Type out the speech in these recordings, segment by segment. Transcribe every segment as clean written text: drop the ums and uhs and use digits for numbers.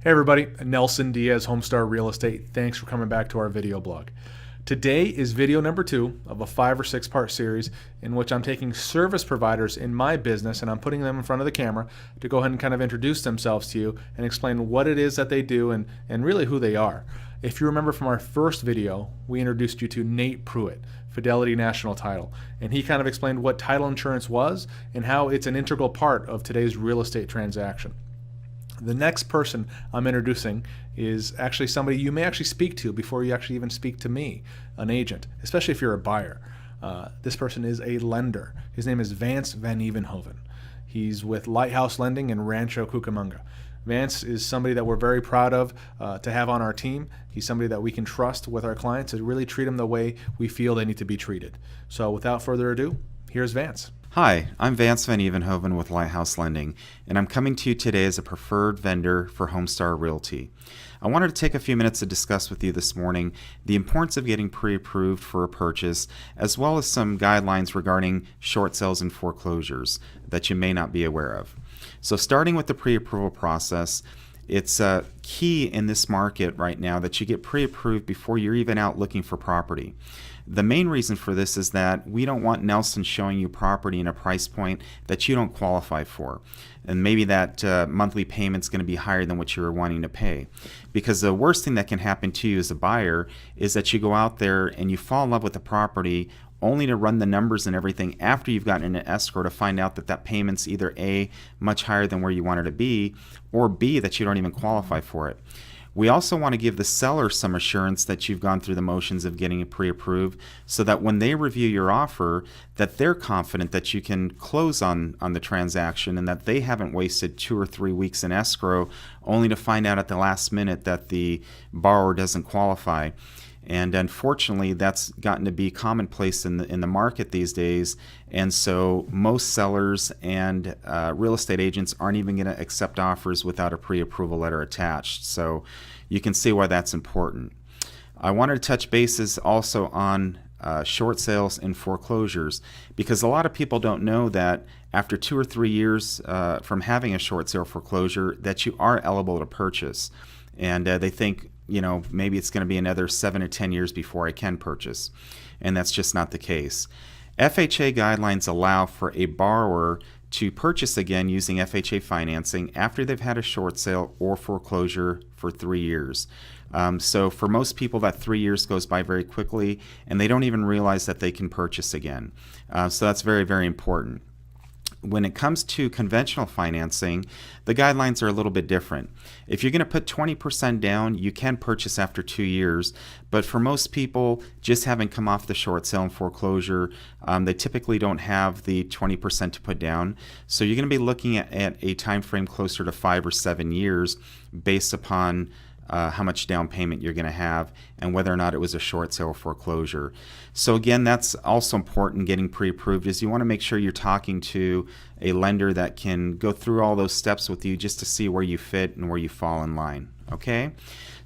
Hey everybody, Nelson Diaz, HomeStar Real Estate. Thanks for coming back to our video blog. Today is video number 2 of a 5 or 6 part series in which I'm taking service providers in my business and I'm putting them in front of the camera to go ahead and kind of introduce themselves to you and explain what it is that they do and really who they are. If you remember from our first video, we introduced you to Nate Pruitt, Fidelity National Title, and he kind of explained what title insurance was and how it's an integral part of today's real estate transaction. The next person I'm introducing is actually somebody you may actually speak to before you actually even speak to me, an agent, especially if you're a buyer. This person is a lender. His name is Vance Van Evenhoven. He's with Lighthouse Lending in Rancho Cucamonga. Vance is somebody that we're very proud of to have on our team. He's somebody that we can trust with our clients to really treat them the way we feel they need to be treated. So without further ado, here's Vance. Hi, I'm Vance Van Evenhoven with Lighthouse Lending, and I'm coming to you today as a preferred vendor for HomeStar Realty. I wanted to take a few minutes to discuss with you this morning the importance of getting pre-approved for a purchase, as well as some guidelines regarding short sales and foreclosures that you may not be aware of. So starting with the pre-approval process, it's key in this market right now that you get pre-approved before you're even out looking for property. The main reason for this is that we don't want Nelson showing you property in a price point that you don't qualify for. And maybe that monthly payment's going to be higher than what you're wanting to pay. Because the worst thing that can happen to you as a buyer is that you go out there and you fall in love with the property only to run the numbers and everything after you've gotten into escrow to find out that that payment's either A, much higher than where you want it to be, or B, that you don't even qualify for it. We also want to give the seller some assurance that you've gone through the motions of getting it pre-approved so that when they review your offer, that they're confident that you can close on the transaction and that they haven't wasted 2 or 3 weeks in escrow only to find out at the last minute that the borrower doesn't qualify. And unfortunately, that's gotten to be commonplace in the market these days. And so most sellers and real estate agents aren't even going to accept offers without a pre-approval letter attached. So you can see why that's important. I wanted to touch bases also on short sales and foreclosures, because a lot of people don't know that after 2 or 3 years from having a short sale foreclosure that you are eligible to purchase. And they think, you know, maybe it's going to be another 7 or 10 years before I can purchase. And that's just not the case. FHA guidelines allow for a borrower to purchase again using FHA financing after they've had a short sale or foreclosure for 3 years. So for most people, that 3 years goes by very quickly and they don't even realize that they can purchase again. So that's very, very important. When it comes to conventional financing, the guidelines are a little bit different. If you're going to put 20% down, you can purchase after 2 years. But for most people, just having come off the short sale and foreclosure, they typically don't have the 20% to put down. So you're going to be looking at a time frame closer to 5 or 7 years based upon how much down payment you're going to have and whether or not it was a short sale foreclosure. So again, that's also important getting pre-approved, is you want to make sure you're talking to a lender that can go through all those steps with you just to see where you fit and where you fall in line. Okay?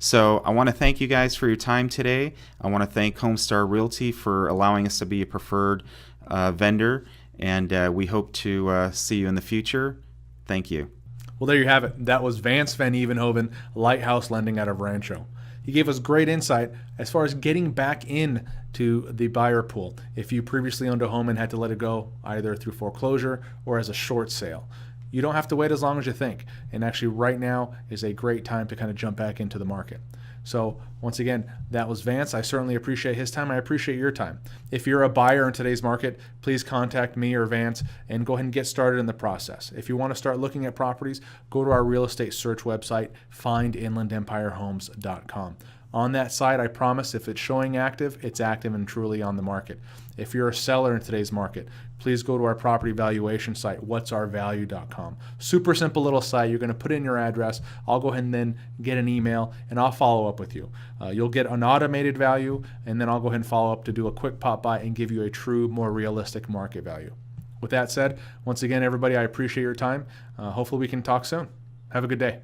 So I want to thank you guys for your time today. I want to thank HomeStar Realty for allowing us to be a preferred vendor, and we hope to see you in the future. Thank you. Well, there you have it. That was Vance Van Evenhoven, Lighthouse Lending out of Rancho. He gave us great insight as far as getting back in to the buyer pool if you previously owned a home and had to let it go either through foreclosure or as a short sale. You don't have to wait as long as you think, and actually right now is a great time to kind of jump back into the market. So once again, that was Vance. I certainly appreciate his time. I appreciate your time. If you're a buyer in today's market, please contact me or Vance and go ahead and get started in the process. If you want to start looking at properties, go to our real estate search website, findinlandempirehomes.com. On that site, I promise if it's showing active, it's active and truly on the market. If you're a seller in today's market, please go to our property valuation site, whatsourvalue.com. Super simple little site. You're going to put in your address. I'll go ahead and then get an email and I'll follow up with you. You'll get an automated value, and then I'll go ahead and follow up to do a quick pop by and give you a true, more realistic market value. With that said, once again, everybody, I appreciate your time. Hopefully we can talk soon. Have a good day.